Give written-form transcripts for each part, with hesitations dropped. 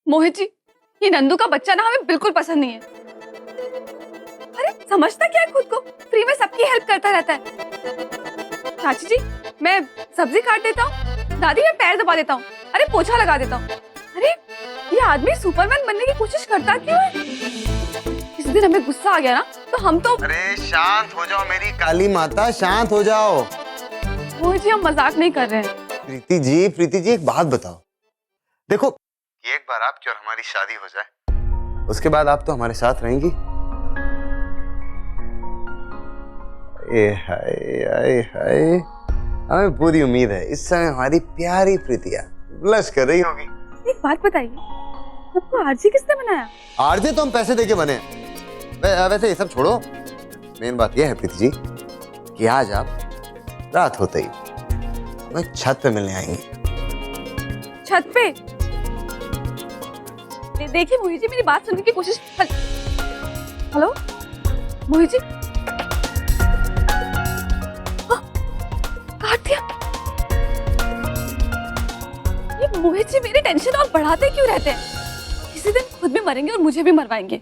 मोहित जी, ये नंदू का बच्चा ना हमें बिल्कुल पसंद नहीं है। अरे समझता क्या है खुद को, फ्री में सबकी हेल्प करता रहता है। चाची जी, मैं सब्जी काट देता हूँ, दादी मैं पैर दबा देता हूँ, अरे पोछा लगा देता हूँ। अरे ये आदमी सुपरमैन बनने की कोशिश करता क्यों है? इस दिन हमें गुस्सा आ गया ना तो हम तो। अरे शांत हो जाओ मेरी काली माता, शांत हो जाओ। मोहित जी, हम मजाक नहीं कर रहे हैं। प्रीति जी एक बात बताओ। देखो, एक बार आपकी और हमारी शादी हो जाए, उसके बाद आप तो हमारे साथ रहेंगी। हाय हाय, हमें पूरी उम्मीद है इस समय हमारी प्यारी प्रीतिया ब्लश कर रही होगी। एक बात बताइए, आपको आरजे किसने बनाया? आरजे तो हम पैसे देके बने। वैसे ये सब छोड़ो, मेन बात यह है प्रीति जी कि आज आप रात होते ही हमें छत पे मिलने आएंगे। छत पे? देखिए मोहित जी, मेरी बात सुनने की कोशिश। हेलो मोहित जी, काट दिया। ये मोहित जी मेरी टेंशन और बढ़ाते क्यों रहते हैं? किसी दिन खुद भी मरेंगे और मुझे भी मरवाएंगे।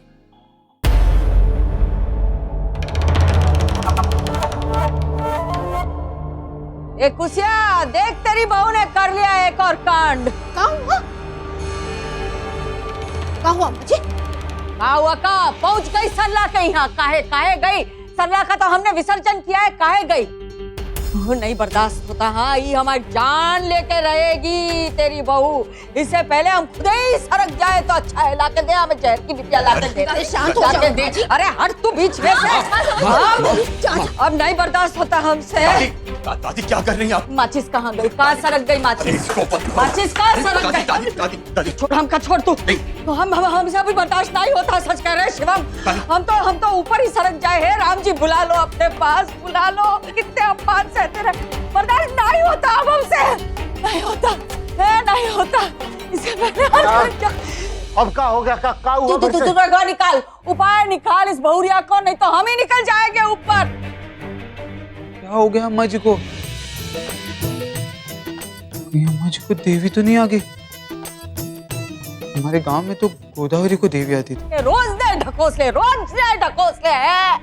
एक कुसिया, देख तेरी बहू ने कर लिया एक और कांड। क्या हुआ? क्या हुआ मुझे? क्या हुआ का? पहुंच गई सरला के यहाँ। काहे गई? सरला का तो हमने विसर्जन किया है, काहे गई? नहीं बर्दाश्त होता। हाँ, ये हमारी जान लेके रहेगी तेरी बहू। इससे पहले हम खुद ही सड़क जाए तो अच्छा है। लाके दे हमें जहर की बिटिया, लाके दे। शांत हो जाओ। दे। अरे हट तू बीच में से। अब नहीं बर्दाश्त होता हमसे। दादी क्या कर रही हैं आप? माचिस कहाँ गई? कहाँ सड़क गई माचिस? माचिस कहाँ सड़क गई? दादी छोड़, हमका छोड़ तू। तो हमसे अभी बर्दाश्त नहीं होता। सच कह रहे शिवम, हम तो ऊपर ही सड़क जाए हैं। राम जी बुला लो अपने पास, बुला लो। कितने अपमान सहते रहे, बर्दाश्त नहीं होता अब हमसे। नहीं होता। इसे अब क्या हो गया? क्या हुआ? तू निकाल, उपाय निकाल इस बहुरिया को, नहीं तो हम ही निकल जाएंगे ऊपर। क्या हो गया अम्मा जी को? अम्मा जी को देवी तो नहीं आ गई? हमारे गांव में तो गोदावरी को देवी आती थी। रोज दे ढकोसले है।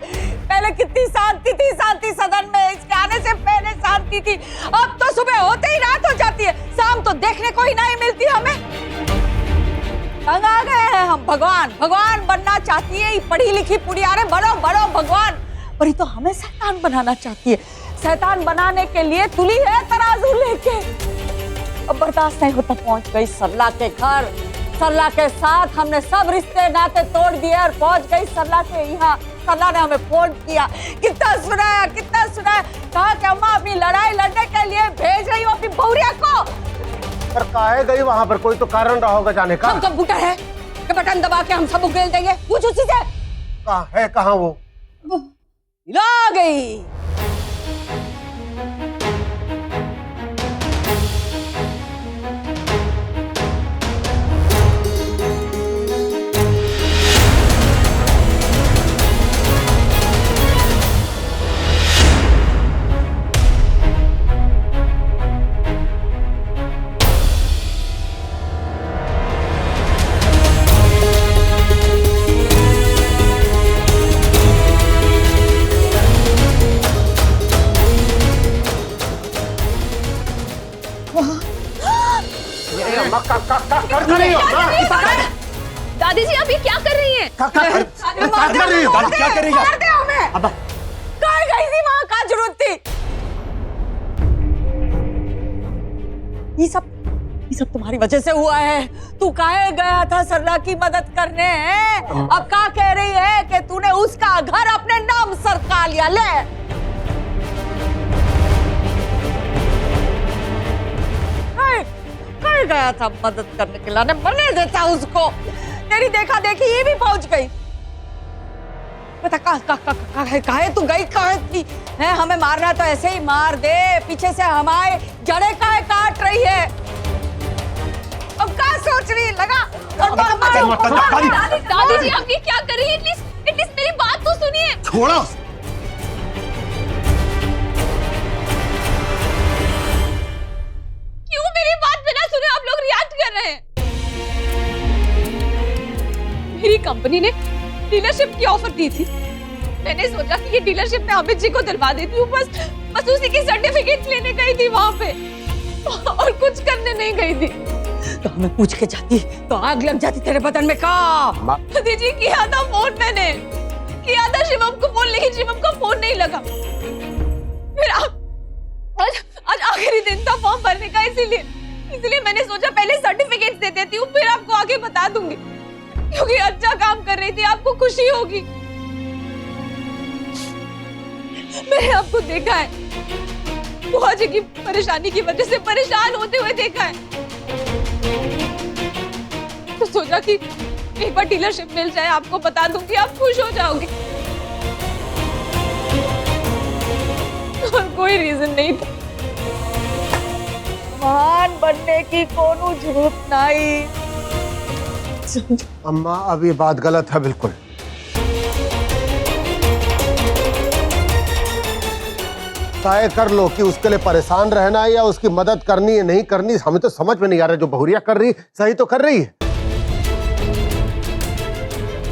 पहले कितनी शांति थी सदन में, इसके आने से पहले शांति थी। अब तो सुबह होते ही रात हो जाती है, शाम तो देखने को ही नहीं मिलती हमें। तंग आ गए हैं हम। भगवान बनना चाहती है पढ़ी लिखी पुड़िया। अरे बड़ो भगवान, पर ये तो हमें शैतान बनाना चाहती है। शैतान बनाने के लिए तुली है तराजू लेके। अब बर्दाश्त नहीं होता। पहुंच गई सरला के घर। सरला के साथ हमने सब रिश्ते नाते तोड़ दिए और पहुंच गई सरला के यहाँ। सरला ने हमें फोन किया, कितना सुनाया। कहा कि अम्मा अपनी लड़ाई लड़ने के लिए भेज रही हूँ अपनी बहुरिया को। पर काहे गई वहाँ पर? कोई तो कारण रहा होगा जाने का। हम कंप्यूटर है कि बटन दबा के हम सब उकेल देंगे। पूछ उसी से। कहाँ वो? ला गई। दादी जी, आप ये क्या कर रही हैं? क्या कर रही है? मार दे हमें। कहाँ गई थी? वहाँ का जरूरत थी? ये सब तुम्हारी वजह से हुआ है। तू काहे गया था सरला की मदद करने? अब क्या कह रही है कि तूने उसका घर अपने नाम सरका लिया? ले कहीं गया था मदद करने के लिए, बने देता उसको। तेरी देखा देखी ये भी पहुंच गई। बता काहे तू गई? काहे थी? है हमें मारना तो ऐसे ही मार दे, पीछे से हमारे जड़े काहे काट रही है? अब क्या सोच रही? लगा दादी जी, आप ये क्या कर रही हैं? एटलीस्ट मेरी बात तो सुनिए। छोड़ो। क्यों मेरी बात बिना सुने आप लोग रिएक्ट कर रहे हैं? मेरी कंपनी ने डीलरशिप की ऑफर दी थी। मैंने सोचा कि ये डीलरशिप मैं अमित जी को दिलवा देती हूँ, बस उसी की सर्टिफिकेट लेने गई थी वहां पे, और कुछ करने नहीं गई थी। तो हमें पूछ के जाती तो आग लग जाती तेरे बदन में का। दीदी किया था फोन, मैंने किया था शिवम को फोन, लेकिन शिवम का फोन नहीं लगा। फिर आज आखिरी दिन था फॉर्म भरने का, इसीलिए मैंने सोचा पहले सर्टिफिकेट दे देती हूँ, फिर आपको आगे बता दूंगी, क्योंकि अच्छा काम कर रही थी, आपको खुशी होगी। मैंने आपको देखा है, बुआ जी की परेशानी की वजह से परेशान होते हुए देखा है, तो सोचा कि एक बार डीलरशिप मिल जाए, आपको बता दूंगी, आप खुश हो जाओगे। और कोई रीजन नहीं था। महान बनने की कोनो जरूरत नहीं। अम्मा अब ये बात गलत है बिल्कुल। तय कर लो कि उसके लिए परेशान रहना है या उसकी मदद करनी है, नहीं करनी। हमें तो समझ में नहीं आ रहा, जो बहुरिया कर रही सही तो कर रही है।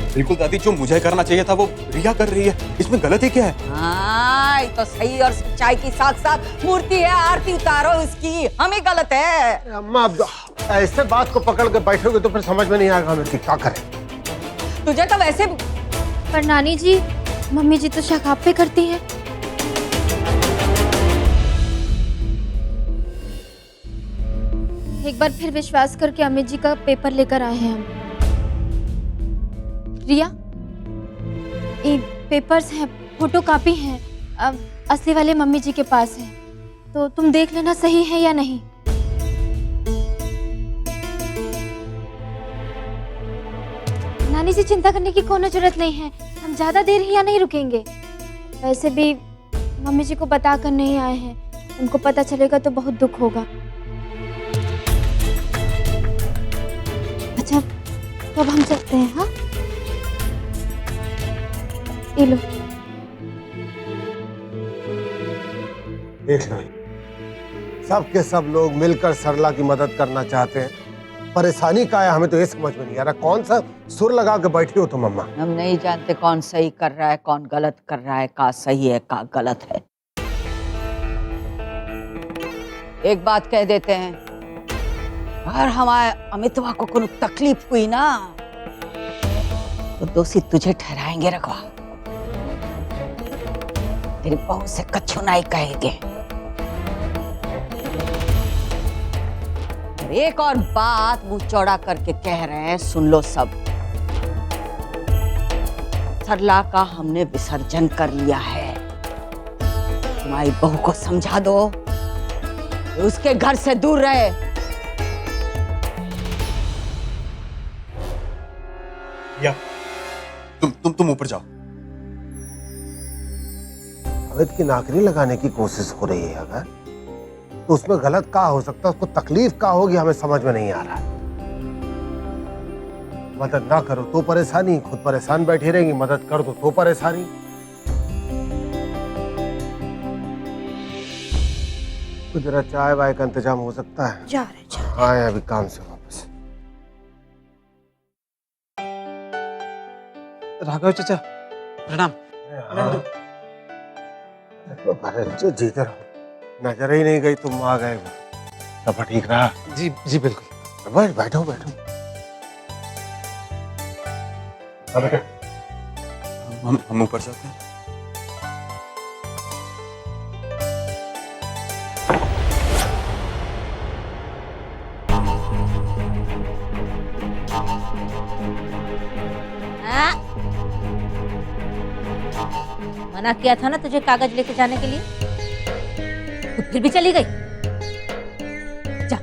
बिल्कुल दादी, जो मुझे करना चाहिए था वो रिया कर रही है, इसमें गलती क्या है? हाँ, ये तो सही और सच्चाई की साथ साथ मूर्ति है, आरती उतारो इसकी, हमें गलत है। अम्मा अब ऐसे बात को पकड़ के बैठोगे तो फिर समझ में नहीं आएगा हमें कि क्या करें। तुझे तो वैसे पर नानी जी, मम्मी जी तो शक आप पे करती हैं। एक बार फिर विश्वास करके अमित जी का पेपर लेकर आए हैं हम। रिया, ये पेपर्स हैं, फोटो कॉपी हैं, अब असली वाले मम्मी जी के पास है, तो तुम देख लेना सही है या नहीं। नानी जी, चिंता करने की कोनो जरूरत नहीं है, हम ज्यादा देर यहाँ नहीं रुकेंगे। वैसे भी मम्मी जी को बता कर नहीं आए हैं, उनको पता चलेगा तो बहुत दुख होगा। अच्छा, तो अब हम चलते हैं। हाँ, ये लो। देख लो, सब के सब लोग मिलकर सरला की मदद करना चाहते हैं। परेशानी का है हमें तो ये समझ में नहीं आ रहा, कौन सा सुर लगा के बैठी हो तुम अम्मा? हम नहीं जानते कौन सही कर रहा है, कौन गलत कर रहा है, का सही है का गलत है। एक बात कह देते हैं, अगर हमारे अमितवा को कोई तकलीफ हुई ना तो दोषी तुझे ठहराएंगे रखवा। तेरी बहू से कछु नहीं कहेंगे। एक और बात मुंह चौड़ा करके कह रहे हैं, सुन लो सब। सरला का हमने विसर्जन कर लिया है। तुम्हारी बहू को समझा दो, उसके घर से दूर रहे। या तुम ऊपर जाओ। अमित की नौकरी लगाने की कोशिश हो रही है, अगर तो उसमें गलत क्या हो सकता है, उसको तकलीफ क्या होगी हमें समझ में नहीं आ रहा। मदद ना करो तो परेशानी, खुद परेशान बैठी रहेंगी, मदद कर दो तो परेशानी। कुछ जरा चाय वाय का इंतजाम हो सकता है? जा रहे। आए अभी काम से वापस। राघव चाचा, प्रणाम। अरे जो जीतर नजर ही नहीं गई, तुम आ गए। सब ठीक रहा? जी जी बिल्कुल। बस बैठो बैठो। हम ऊपर जाते हैं। मना किया था ना तुझे कागज लेके जाने के लिए, तो फिर भी चली गई। जा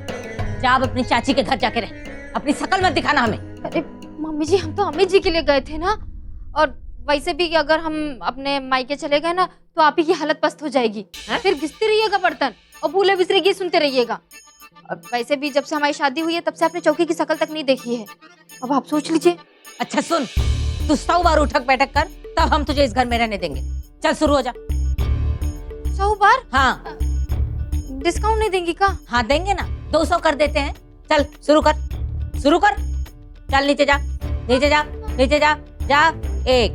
जा, अब अपनी चाची के घर जाके रह, अपनी शकल मत दिखाना हमें। अरे मम्मी जी, हम तो अमित जी के लिए गए थे ना, और वैसे भी अगर हम अपने मायके चले गए ना तो आप ही की हालत पस्त हो जाएगी। फिर घिसते रहिएगा बर्तन और भूले बिसरे गीत सुनते रहिएगा। और वैसे भी जब से हमारी शादी हुई है तब से आपने चौकी की शकल तक नहीं देखी है, अब आप सोच लीजिए। अच्छा सुन, तू 100 बार उठक बैठक कर, तब हम तुझे इस घर में रहने देंगे। चल शुरू हो जा। 100 बार? हाँ डिस्काउंट नहीं देंगी का? हाँ देंगे ना, 200 कर देते हैं। चल शुरू कर, शुरू कर। चल नीचे जा, नीचे जा। नीचे जा जा। 1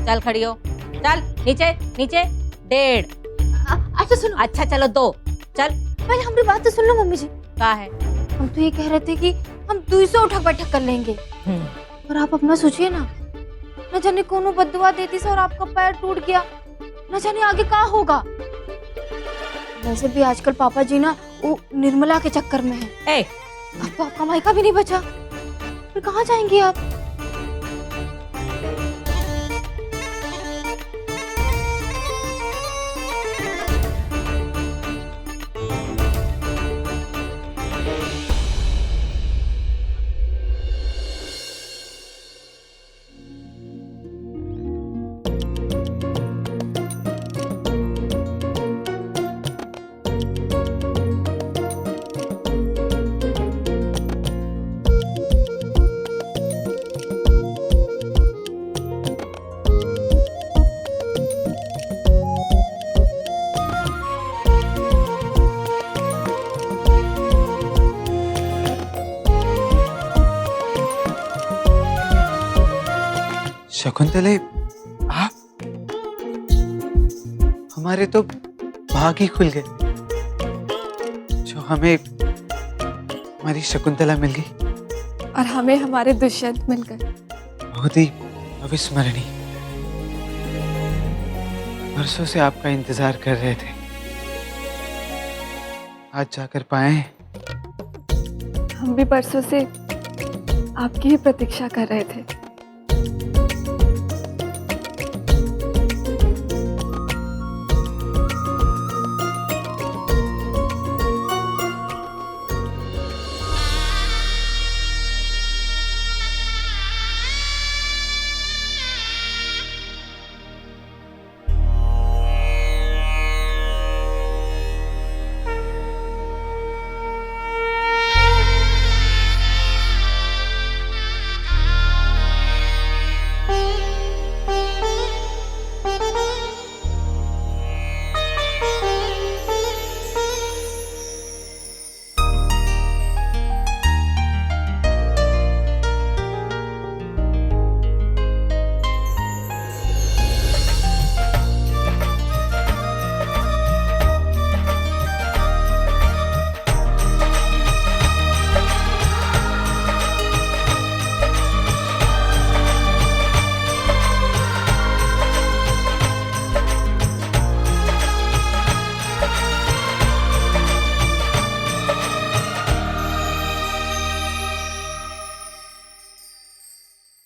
चल खड़ी हो, चल नीचे नीचे। 1.5 अच्छा सुनो, अच्छा चलो 2 चल। पहले हमारी बात तो सुन लो मम्मी जी। क्या है? हम तो ये कह रहे थे कि हम 200 उठक बैठक कर लेंगे, और आप अपना सोचिए ना, न जाने कौन बद्दुआ देती से और आपका पैर टूट गया, न जाने आगे क्या होगा। वैसे भी आजकल पापा जी ना वो निर्मला के चक्कर में है। ए अब तो आपका मायका भी नहीं बचा, फिर कहाँ जाएंगे आप? शकुंतले, आप? हमारे तो भाग ही खुल गए, जो हमें हमारी शकुंतला मिल गई और हमें हमारे दुष्यंत मिल गए। बहुत ही अविस्मरणीय। बरसों से आपका इंतजार कर रहे थे, आज जाकर पाए। हम भी परसों से आपकी ही प्रतीक्षा कर रहे थे।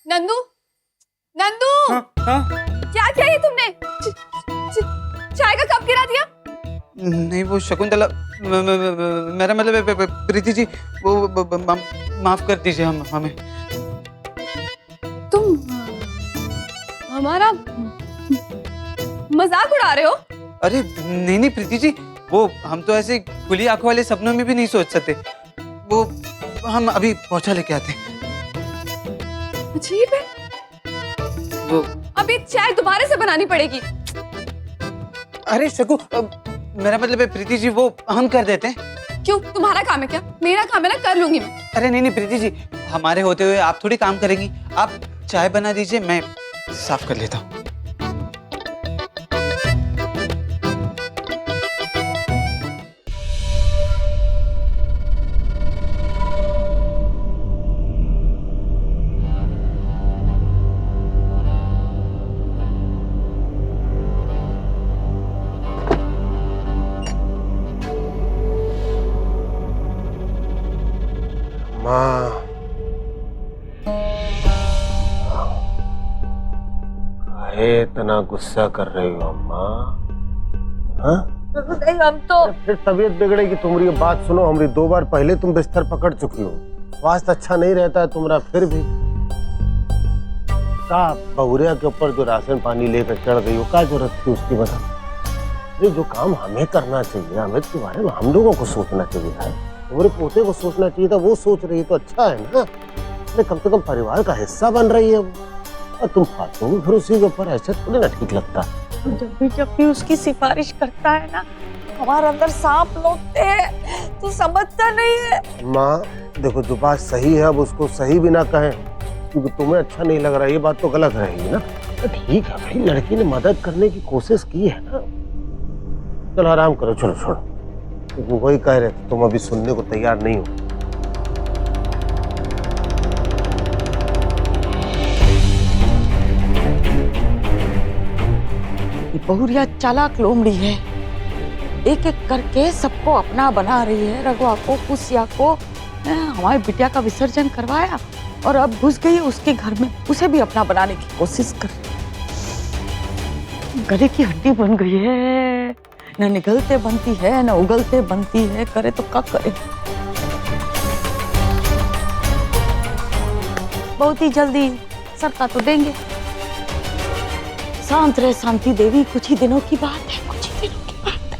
नंदू, नंदू, क्या किया ये तुमने? चाय का कप गिरा दिया। नहीं वो शकुंतला, मेरा मतलब प्रीति जी, वो माफ कर दीजिए हमें। तुम हमारा मजाक उड़ा रहे हो? अरे नहीं प्रीति जी, वो हम तो ऐसे खुली आंखों वाले सपनों में भी नहीं सोच सकते। वो हम अभी पहुंचा लेके आते। अजीब है, वो अब ये चाय दोबारा से बनानी पड़ेगी। अरे शकु, मेरा मतलब है प्रीति जी, वो हम कर देते हैं। क्यों, तुम्हारा काम है क्या? मेरा काम है ना, कर लूंगी मैं। अरे नहीं प्रीति जी, हमारे होते हुए आप थोड़ी काम करेंगी। आप चाय बना दीजिए, मैं साफ कर लेता हूँ। माँ, काहे इतना गुस्सा कर रही हो अम्मा? हाँ? हम तो फिर तबीयत बिगड़ेगी तुम्हारी। बात सुनो, हमारी 2 बार पहले तुम बिस्तर पकड़ चुकी हो। स्वास्थ्य अच्छा नहीं रहता है तुम्हारा, फिर भी का बहुरिया के ऊपर जो राशन पानी लेकर चढ़ गई हो, क्या जरूरत थी उसकी? बता। ये जो काम हमें करना चाहिए, हमें के बारे में हम लोगों को सोचना चाहिए है। तुम्हारे पोते को सोचना चाहिए था, वो सोच रही है तो अच्छा है ना। अरे कम से कम परिवार का हिस्सा बन रही है वो, और तुम फालतू में फिर उसी के ऊपर ऐसे थोड़ी ना ठीक लगता। जब भी उसकी सिफारिश करता है ना, हमारे अंदर सांप लौटते हैं। तू समझता नहीं है। माँ देखो, जो बात सही है अब उसको सही भी ना कहें क्योंकि तुम्हें अच्छा नहीं लग रहा, ये बात तो गलत रहेगी ना। तो ठीक है भाई, लड़की ने मदद करने की कोशिश की है ना। चलो आराम करो, चलो छोड़ो, क्योंकि वही कह रहे थे तुम अभी सुनने को तैयार नहीं हो। बहुरिया चालाक लोमड़ी है, एक एक करके सबको अपना बना रही है। रघुआ को, कुसिया को, हमारे बिटिया का विसर्जन करवाया और अब घुस गई उसके घर में, उसे भी अपना बनाने की कोशिश कर रही है। गले की हड्डी बन गई है, न निगलते बनती है न उगलते बनती है, करे तो क्या करे। बहुत ही जल्दी सरका तो देंगे। शांत रहे शांति देवी, कुछ ही दिनों की बात है, कुछ ही दिनों की बात है।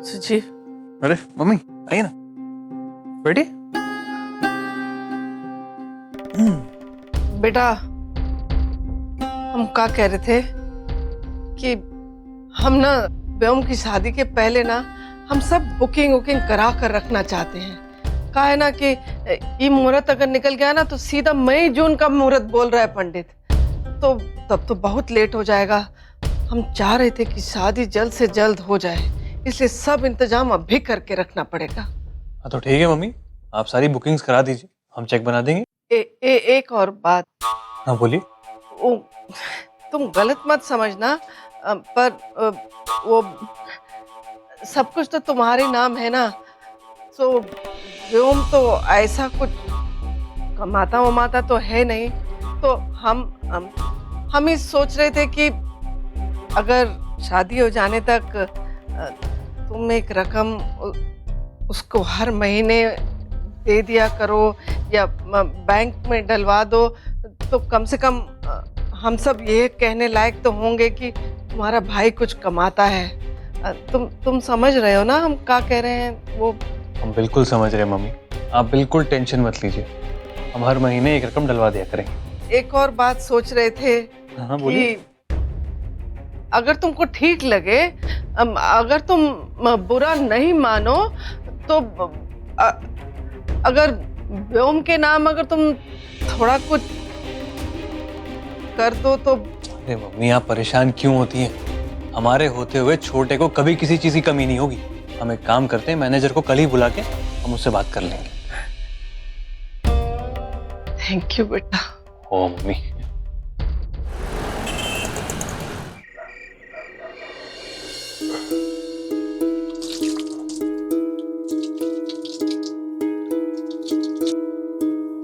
सुजीव, अरे मम्मी आइए ना, बैठिए। बेटा, हम क्या कह रहे थे कि हम ना व्योम की शादी के पहले ना हम सब बुकिंग वुकिंग करा कर रखना चाहते हैं। कहा है ना कि ये मुहूर्त अगर निकल गया ना तो सीधा मई जून का मुहूर्त बोल रहा है पंडित, तो तब तो बहुत लेट हो जाएगा। हम चाह रहे थे कि शादी जल्द से जल्द हो जाए, इसलिए सब इंतजाम अभी करके रखना पड़ेगा। हाँ तो ठीक है मम्मी, आप सारी बुकिंग्स करा दीजिए, हम चेक बना देंगे। एक और बात। हाँ बोलिए। तुम गलत मत समझना, पर वो सब कुछ तो तुम्हारे नाम है ना, तो व्योम तो ऐसा कुछ कमाता वमाता तो है नहीं, तो हम ही सोच रहे थे कि अगर शादी हो जाने तक तुम एक रकम उसको हर महीने दे दिया करो या बैंक में डलवा दो, तो कम से कम हम सब ये कहने लायक तो होंगे कि तुम्हारा भाई कुछ कमाता है। तुम समझ रहे हो ना हम क्या कह रहे हैं? वो हम बिल्कुल समझ रहे हैं मम्मी, आप बिल्कुल टेंशन मत लीजिए, हम हर महीने एक रकम डलवा दिया करेंगे। एक और बात सोच रहे थे। हाँ बोलिए। कि अगर तुमको ठीक लगे, अगर तुम बुरा नहीं मानो, तो अगर व्योम के नाम अगर तुम थोड़ा कुछ कर दो तो। अरे मम्मी आप परेशान क्यों होती हैं? हमारे होते हुए छोटे को कभी किसी चीज की कमी नहीं होगी। हम एक काम करते हैं, मैनेजर को कल ही बुला के हम उससे बात कर लेंगे। थैंक यू बेटा। ओ मम्मी।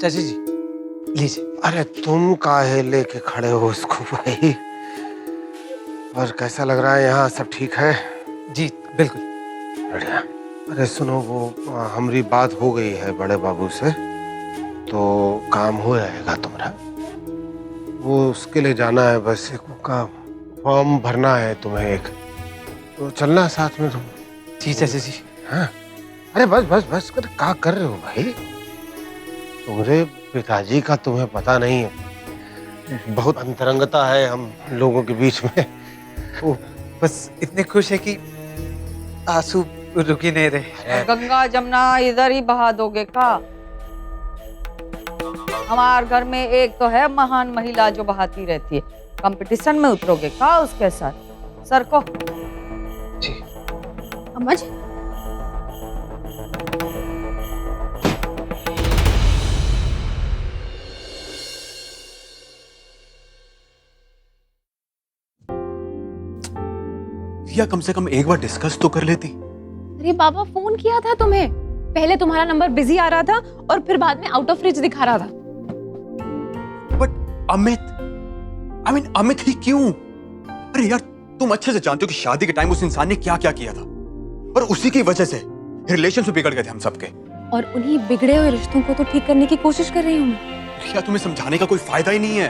चाची जी लीजिए। अरे तुम काहे लेके खड़े हो उसको भाई? और कैसा लग रहा है यहाँ, सब ठीक है? जी बिल्कुल बढ़िया। अरे सुनो, वो हमारी बात हो गई है बड़े बाबू से, तो काम हो जाएगा तुम्हारा। वो उसके लिए जाना है, बस एक का फॉर्म भरना है तुम्हें एक, तो चलना साथ में तुम। जी चाचा जी। हाँ अरे बस बस बस कर, क्या कर रहे हो भाई? तुम्हारे पिताजी का तुम्हें पता नहीं है, बहुत अंतरंगता है हम लोगों के बीच में। वो बस इतने खुश है कि आंसू रुक ही नहीं रहे। गंगा जमुना इधर ही बहा दोगे का? हमारे घर में एक तो है महान महिला जो बहाती रहती है, कंपटीशन में उतरोगे का उसके साथ? सर को जी। अम्मा जी या कम से कम एक बार डिस्कस तो कर लेती। अरे बाबा, फोन किया था तुम्हें, पहले तुम्हारा नंबर बिजी आ रहा था और फिर बाद में आउट ऑफ रीच दिखा रहा था। बट अमित ही क्यों? अरे यार तुम अच्छे से जानते हो कि शादी के टाइम उस इंसान ने क्या क्या किया था, और उसी की वजह से रिलेशन से बिगड़ गए थे हम सबके। और उन्हीं बिगड़े हुए रिश्तों को तो ठीक करने की कोशिश कर रही हूँ मैं। क्या तुम्हें समझाने का कोई फायदा ही नहीं है?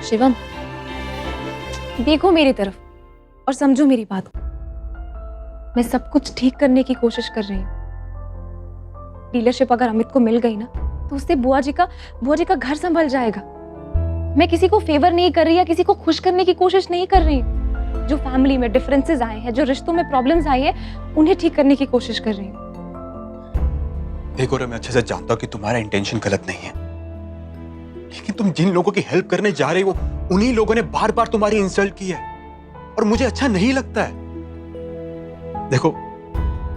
शिवम, देखो मेरी तरफ और समझो मेरी बात को। मैं सब कुछ ठीक करने की कोशिश कर रही हूँ। डीलरशिप अगर अमित को मिल गई ना, तो उससे बुआ जी का घर संभल जाएगा। मैं किसी को फेवर नहीं कर रही या किसी को खुश करने की कोशिश नहीं कर रही। जो फैमिली में डिफरेंसेस आए हैं, जो रिश्तों में प्रॉब्लम्स आई है, उन्हें ठीक करने की कोशिश कर रही हूँ। देखो रे, मैं अच्छे से जानता हूँ कि तुम्हारा इंटेंशन गलत नहीं है, लेकिन तुम जिन लोगों की हेल्प करने जा रही हो उन्हीं लोगों ने बार बार तुम्हारी इंसल्ट की है और मुझे अच्छा नहीं लगता है। देखो,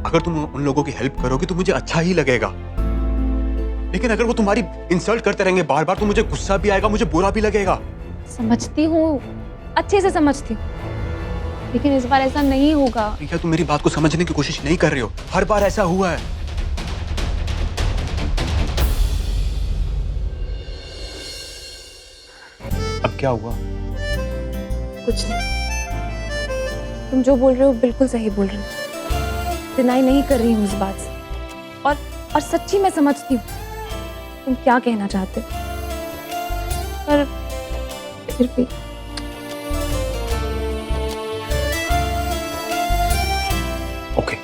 अगर तुम उन लोगों की हेल्प करोगे तो मुझे अच्छा ही लगेगा, लेकिन अगर वो तुम्हारी इंसल्ट करते रहेंगे बार बार तो मुझे गुस्सा भी आएगा, मुझे बुरा भी लगेगा। समझती हूँ, अच्छे से समझती हूँ, लेकिन इस बार ऐसा नहीं होगा। क्या तुम मेरी बात को समझने की कोशिश नहीं कर रही हो? हर बार ऐसा हुआ है। अब क्या हुआ? कुछ नहीं, तुम जो बोल रहे हो बिल्कुल सही बोल रहे हो। डिनाई नहीं कर रही हूँ इस बात से, और सच्ची मैं समझती हूँ तुम क्या कहना चाहते हो, पर फिर भी ओके।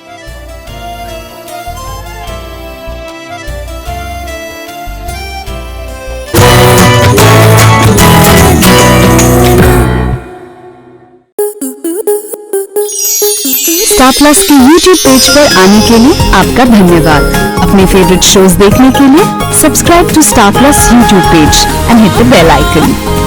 स्टार प्लस के YouTube पेज पर आने के लिए आपका धन्यवाद। अपने फेवरेट शोज देखने के लिए subscribe to Star Plus YouTube page and hit the bell icon.